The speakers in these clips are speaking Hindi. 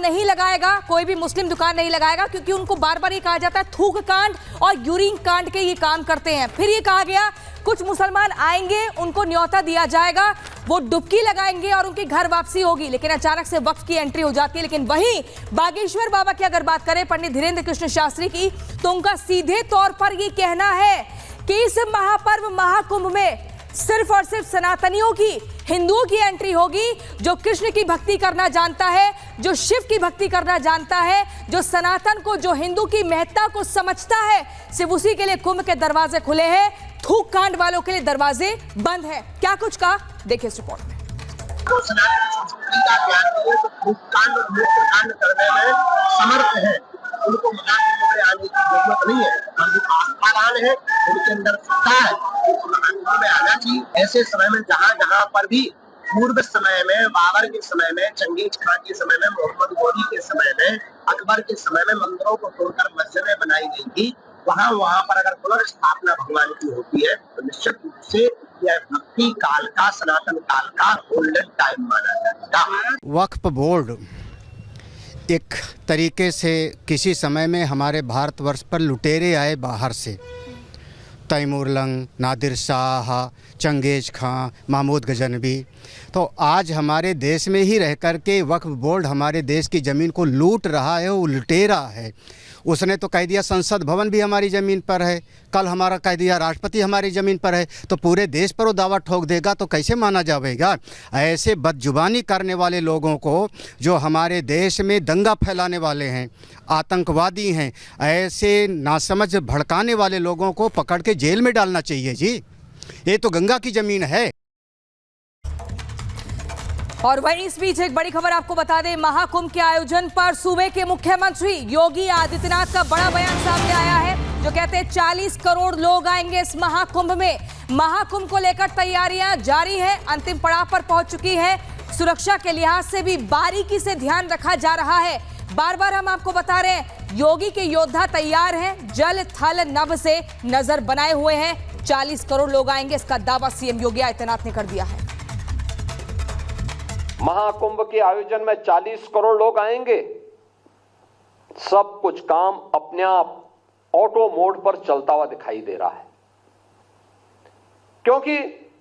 नहीं लगाएगा, कोई भी मुस्लिम दुकान नहीं लगाएगा, क्योंकि उनको बार बार ये कहा जाता है थूक कांड और यूरिन कांड के ये काम करते हैं। फिर ये कहा गया कुछ मुसलमान आएंगे, उनको न्योता दिया जाएगा, वो डुबकी लगाएंगे और उनकी घर वापसी होगी। लेकिन अचानक से वक्फ की एंट्री हो जाती है। लेकिन वहीं बागेश्वर बाबा की अगर बात करें पंडित धीरेन्द्र कृष्ण शास्त्री की, तो उनका सीधे तौर पर ये कहना है कि इस महापर्व महाकुंभ में सिर्फ और सिर्फ सनातनियों की, हिंदुओं की एंट्री होगी। जो कृष्ण की भक्ति करना जानता है, जो शिव की भक्ति करना जानता है, जो सनातन को, जो हिंदू की महत्ता को समझता है, सिर्फ उसी के लिए कुंभ के दरवाजे खुले हैं। थूक कांड वालों के लिए दरवाजे बंद हैं। क्या कुछ कहा, देखिए इस रिपोर्ट में। तो सनातन संस्कृति का ज्ञान है, तो थूक कांड और मुक्त कांड करने में समर्थ है, उनको महाकुंभ में आने की जरूरत नहीं है। और जो आस्थावान है, उनके अंदर सत्ता है, उनको महाकुंभ में आना चाहिए। ऐसे समय में जहाँ पर भी पूर्व समय में, बाबर के समय में, चंगेज खान के समय में, मोहम्मद गौरी के समय में, अकबर के समय में मंदिरों को तोड़कर मस्जिदें बनाई गई थी, वहाँ पर अगर पुनर्स्थापना भगवान की होती है तो निश्चित रूप से यह भक्ति काल का, सनातन काल का गोल्डन टाइम माना जाएगा। वक्फ बोर्ड एक तरीके से किसी समय में हमारे भारतवर्ष पर लुटेरे आए बाहर से, तैमूर लंग, नादिर शाह, चंगेज खां, महमूद गजनवी, तो आज हमारे देश में ही रह कर के वक्फ बोर्ड हमारे देश की ज़मीन को लूट रहा है, वो लुटेरा है। उसने तो कह दिया संसद भवन भी हमारी ज़मीन पर है, कल हमारा कह दिया राष्ट्रपति हमारी ज़मीन पर है, तो पूरे देश पर वो दावा ठोक देगा तो कैसे माना जाएगा। ऐसे बदजुबानी करने वाले लोगों को, जो हमारे देश में दंगा फैलाने वाले हैं, आतंकवादी हैं, ऐसे नासमझ भड़काने वाले लोगों को पकड़ के जेल में डालना चाहिए जी। ये तो गंगा की ज़मीन है। और वहीं इस बीच एक बड़ी खबर आपको बता दें, महाकुंभ के आयोजन पर सूबे के मुख्यमंत्री योगी आदित्यनाथ का बड़ा बयान सामने आया है, जो कहते हैं 40 करोड़ लोग आएंगे इस महाकुंभ में। महाकुंभ को लेकर तैयारियां जारी है, अंतिम पड़ाव पर पहुंच चुकी है। सुरक्षा के लिहाज से भी बारीकी से ध्यान रखा जा रहा है। बार बार हम आपको बता रहे हैं, योगी के योद्धा तैयार हैं, जल थल नभ से नजर बनाए हुए हैं। 40 करोड़ लोग आएंगे, इसका दावा सीएम योगी आदित्यनाथ ने कर दिया है। महाकुंभ के आयोजन में 40 करोड़ लोग आएंगे। सब कुछ काम अपने आप ऑटो मोड पर चलता हुआ दिखाई दे रहा है, क्योंकि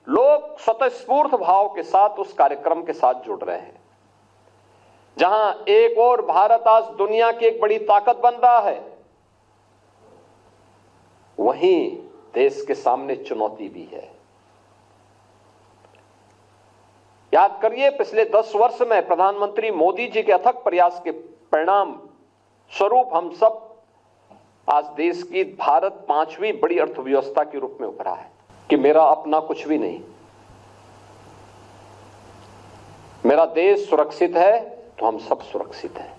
लोग स्वतःस्फूर्त भाव के साथ उस कार्यक्रम के साथ जुड़ रहे हैं। जहां एक और भारत आज दुनिया की एक बड़ी ताकत बन रहा है, वहीं देश के सामने चुनौती भी है। याद करिए, पिछले 10 वर्ष में प्रधानमंत्री मोदी जी के अथक प्रयास के परिणाम स्वरूप हम सब आज देश की भारत 5वीं बड़ी अर्थव्यवस्था के रूप में उभरा है। कि मेरा अपना कुछ भी नहीं, मेरा देश सुरक्षित है तो हम सब सुरक्षित हैं।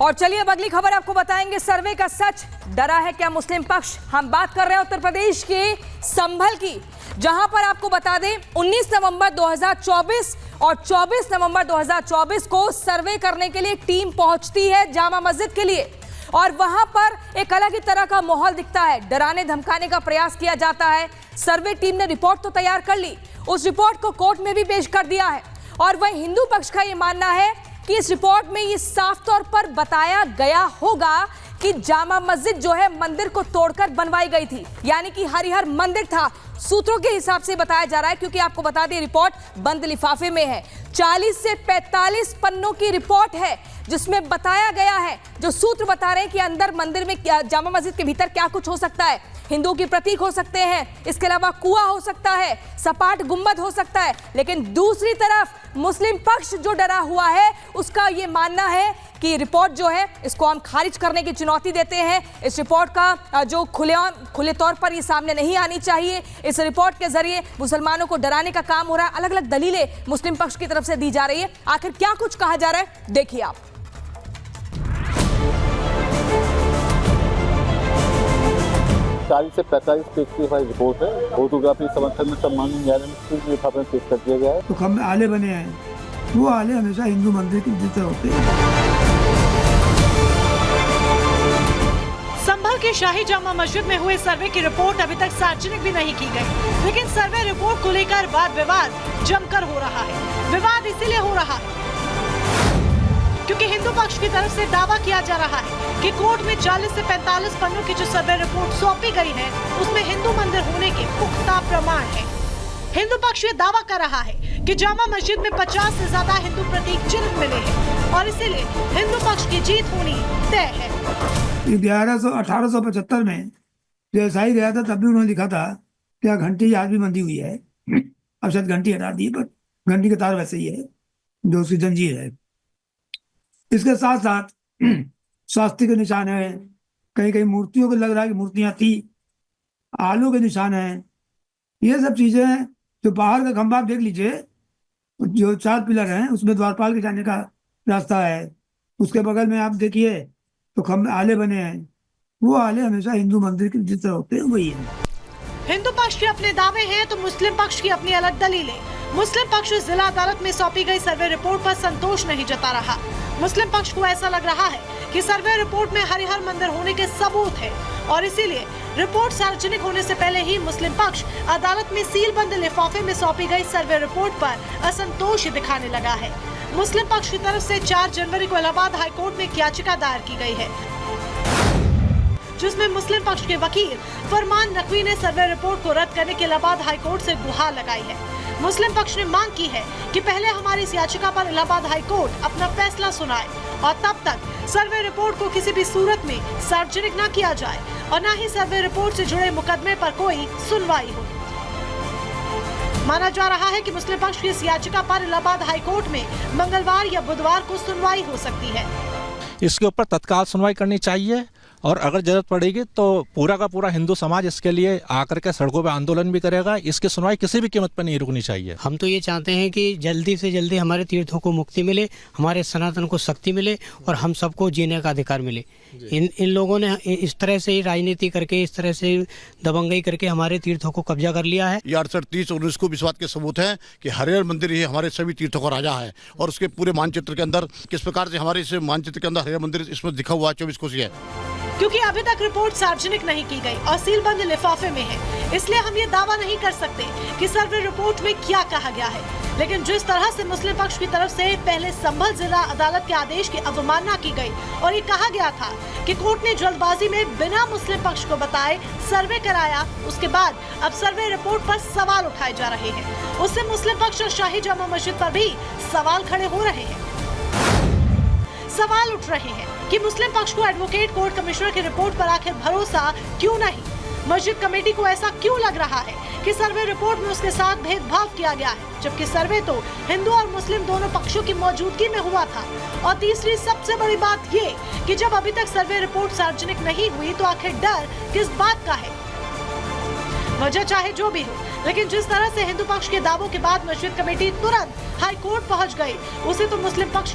और चलिए अब अगली खबर आपको बताएंगे, सर्वे का सच, डरा है क्या मुस्लिम पक्ष। हम बात कर रहे हैं उत्तर प्रदेश के संभल की, जहां पर आपको बता दें 19 नवंबर 2024 और 24 नवंबर 2024 को सर्वे करने के लिए टीम पहुंचती है जामा मस्जिद के लिए, और वहां पर एक अलग ही तरह का माहौल दिखता है। डराने धमकाने का प्रयास किया जाता है। सर्वे टीम ने रिपोर्ट तो तैयार कर ली, उस रिपोर्ट को कोर्ट में भी पेश कर दिया है। और वहीं हिंदू पक्ष का यह मानना है कि इस रिपोर्ट में ये साफ तौर पर बताया गया होगा कि जामा मस्जिद जो है मंदिर को तोड़कर बनवाई गई थी, यानी कि हरिहर मंदिर था। सूत्रों के हिसाब से बताया जा रहा है, क्योंकि आपको बता दें रिपोर्ट बंद लिफाफे में है। 40 से 45 पन्नों की रिपोर्ट है, जिसमें बताया गया है, जो सूत्र बता रहे हैं कि अंदर मंदिर में जामा मस्जिद के भीतर क्या कुछ हो सकता है। हिंदुओं की प्रतीक हो सकते हैं, इसके अलावा कुआं हो सकता है, सपाट गुंबद हो सकता है। लेकिन दूसरी तरफ मुस्लिम पक्ष जो डरा हुआ है, उसका ये मानना है कि रिपोर्ट जो है इसको हम खारिज करने की चुनौती देते हैं। इस रिपोर्ट का जो खुले तौर पर ये सामने नहीं आनी चाहिए। इस रिपोर्ट के जरिए मुसलमानों को डराने का काम हो रहा है। अलग अलग दलीलें मुस्लिम पक्ष की तरफ से दी जा रही है। आखिर क्या कुछ कहा जा रहा है, देखिए आप। 40 से 45 पेज की हमारी रिपोर्ट है। फोटोग्राफी समर्थन में सम्मानित न्यायालय में लिफाफे में पेश कर दिया गया है। तो हम आले बने हैं, वो आले हमेशा हिंदू मंदिर के भीतर होते हैं। संभल के शाही जामा मस्जिद में हुए सर्वे की रिपोर्ट अभी तक सार्वजनिक भी नहीं की गई, लेकिन सर्वे रिपोर्ट को लेकर वाद विवाद जमकर हो रहा है। विवाद रहा है, क्योंकि हिंदू पक्ष की तरफ से दावा किया जा रहा है कि कोर्ट में 40 से 45 पन्नों की जो सर्वे रिपोर्ट सौंपी गई है उसमें हिंदू मंदिर होने के पुख्ता प्रमाण है। हिंदू पक्ष ये दावा कर रहा है कि जामा मस्जिद में 50 से ज्यादा हिंदू प्रतीक चिन्ह मिले हैं और इसीलिए हिंदू पक्ष की जीत होनी तय है। 1875 में जो ईसाई गया था तब भी उन्होंने लिखा था कि घंटी आज भी बंधी हुई है। अब शायद घंटी हटा दी, पर घंटी का तार वैसे ही है जो उसकी जंजीर है। इसके साथ साथ स्वास्तिक के निशान है, कहीं कहीं मूर्तियों को लग रहा है कि मूर्तियां थी, आलू के निशान है। ये सब चीजें हैं। जो बाहर का खंभा आप देख लीजिए, जो 4 पिलर हैं उसमें द्वारपाल के जाने का रास्ता है। उसके बगल में आप देखिए तो खंभे आले बने हैं, वो आले हमेशा हिंदू मंदिर के जिस तरह होते हैं वही है। हिंदू पक्ष के अपने दावे हैं तो मुस्लिम पक्ष की अपनी अलग दलीलें। मुस्लिम पक्ष जिला अदालत में सौंपी गई सर्वे रिपोर्ट पर संतोष नहीं जता रहा। मुस्लिम पक्ष को ऐसा लग रहा है कि सर्वे रिपोर्ट में हरिहर मंदिर होने के सबूत है और इसीलिए रिपोर्ट सार्वजनिक होने से पहले ही मुस्लिम पक्ष अदालत में सीलबंद लिफाफे में सौंपी गई सर्वे रिपोर्ट पर असंतोष दिखाने लगा है। मुस्लिम पक्ष की तरफ से 4 जनवरी को इलाहाबाद हाईकोर्ट में एक याचिका दायर की गई है, जिसमें मुस्लिम पक्ष के वकील फरमान नकवी ने सर्वे रिपोर्ट को रद्द करने के इलाहाबाद हाईकोर्ट से गुहार लगाई है। मुस्लिम पक्ष ने मांग की है कि पहले हमारी इस याचिका पर इलाहाबाद हाईकोर्ट अपना फैसला सुनाए और तब तक सर्वे रिपोर्ट को किसी भी सूरत में सार्वजनिक न किया जाए और न ही सर्वे रिपोर्ट से जुड़े मुकदमे पर कोई सुनवाई हो। माना जा रहा है कि मुस्लिम पक्ष की इस याचिका पर इलाहाबाद हाईकोर्ट में मंगलवार या बुधवार को सुनवाई हो सकती है। इसके ऊपर तत्काल सुनवाई करनी चाहिए और अगर जरूरत पड़ेगी तो पूरा का पूरा हिंदू समाज इसके लिए आकर के सड़कों पे आंदोलन भी करेगा। इसकी सुनवाई किसी भी कीमत पर नहीं रुकनी चाहिए। हम तो ये चाहते हैं कि जल्दी से जल्दी हमारे तीर्थों को मुक्ति मिले, हमारे सनातन को शक्ति मिले और हम सबको जीने का अधिकार मिले। इन लोगों ने इस तरह से राजनीति करके, इस तरह से दबंगई करके हमारे तीर्थों को कब्जा कर लिया है। ये 68, 30 और 19 को इस बात के सबूत है कि हरिहर मंदिर ही हमारे सभी तीर्थों का राजा है और उसके पूरे मानचित्र के अंदर किस प्रकार से हमारे इस मानचित्र के अंदर हरिहर मंदिर इसमें दिखा हुआ 24 कोसी है। क्योंकि अभी तक रिपोर्ट सार्वजनिक नहीं की गई और सीलबंद लिफाफे में है, इसलिए हम ये दावा नहीं कर सकते कि सर्वे रिपोर्ट में क्या कहा गया है। लेकिन जिस तरह से मुस्लिम पक्ष की तरफ से पहले संभल जिला अदालत के आदेश की अवमानना की गई और ये कहा गया था कि कोर्ट ने जल्दबाजी में बिना मुस्लिम पक्ष को बताए सर्वे कराया, उसके बाद अब सर्वे रिपोर्ट पर सवाल उठाए जा रहे हैं। उससे मुस्लिम पक्ष और शाही जामा मस्जिद पर भी सवाल खड़े हो रहे हैं। सवाल उठ रहे हैं कि मुस्लिम पक्ष को एडवोकेट कोर्ट कमिश्नर की रिपोर्ट पर आखिर भरोसा क्यों नहीं? मस्जिद कमेटी को ऐसा क्यों लग रहा है कि सर्वे रिपोर्ट में उसके साथ भेदभाव किया गया है, जबकि सर्वे तो हिंदू और मुस्लिम दोनों पक्षों की मौजूदगी में हुआ था। और तीसरी सबसे बड़ी बात ये कि जब अभी तक सर्वे रिपोर्ट सार्वजनिक नहीं हुई तो आखिर डर किस बात का है? वजह चाहे जो भी हो, लेकिन जिस तरह से हिंदू पक्ष के दावों के बाद मस्जिद कमेटी तुरंत हाई कोर्ट पहुंच गई, उसे तो मुस्लिम पक्ष